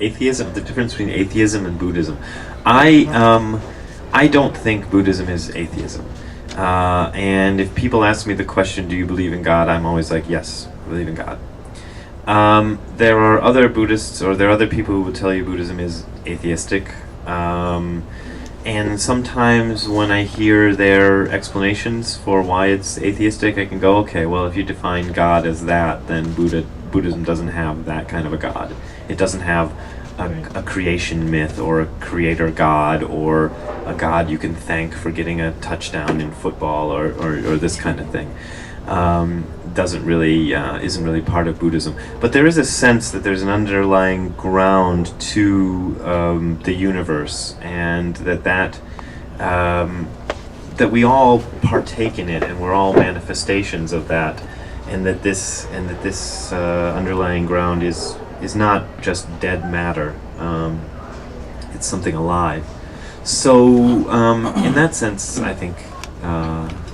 Atheism, the difference between atheism and Buddhism. I don't think Buddhism is atheism. And if people ask me the question, do you believe in God? I'm always like, yes, I believe in God. There are other Buddhists, or there are other people who will tell you Buddhism is atheistic. And sometimes when I hear their explanations for why it's atheistic, I can go, okay, well, if you define God as that, then Buddhism doesn't have that kind of a God. It doesn't have a creation myth or a creator God or a God you can thank for getting a touchdown in football or this kind of thing. Isn't really part of Buddhism. But there is a sense that there's an underlying ground to the universe, and that we all partake in it, and we're all manifestations of that, and that this underlying ground is not just dead matter. It's something alive. So in that sense, I think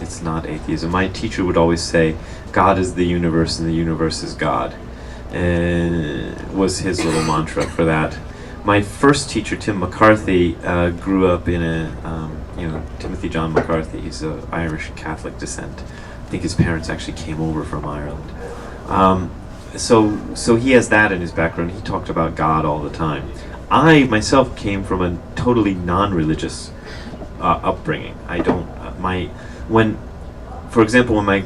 it's not atheism. My teacher would always say, God is the universe and the universe is God. Was his little mantra for that. My first teacher, Tim McCarthy, grew up in Timothy John McCarthy. He's of Irish Catholic descent. I think his parents actually came over from Ireland. So he has that in his background. He talked about God all the time. I myself came from a totally non-religious upbringing. For example, when I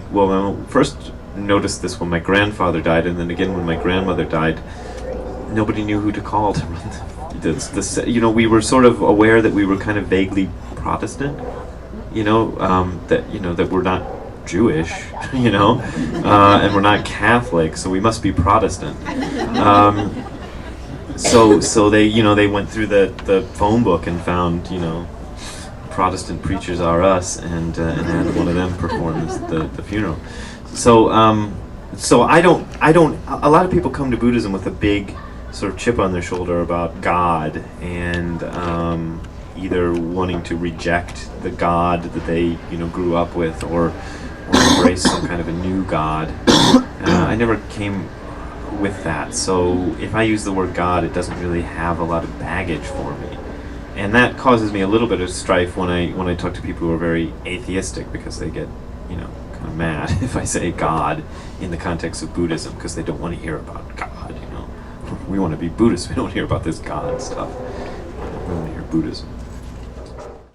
first noticed this when my grandfather died, and then again when my grandmother died, nobody knew who to call to run we were sort of aware that we were kind of vaguely Protestant, that we're not Jewish, and we're not Catholic, so we must be Protestant. So they went through the phone book and found, Protestant preachers are us, and had one of them perform the funeral. So I don't. A lot of people come to Buddhism with a big sort of chip on their shoulder about God, and either wanting to reject the God that they grew up with, or embrace some kind of a new God. I never came with that. So if I use the word God, it doesn't really have a lot of baggage for me. And that causes me a little bit of strife when I talk to people who are very atheistic, because they get, kind of mad if I say God in the context of Buddhism, because they don't want to hear about God, We want to be Buddhists. We don't hear about this God stuff. We want to hear Buddhism.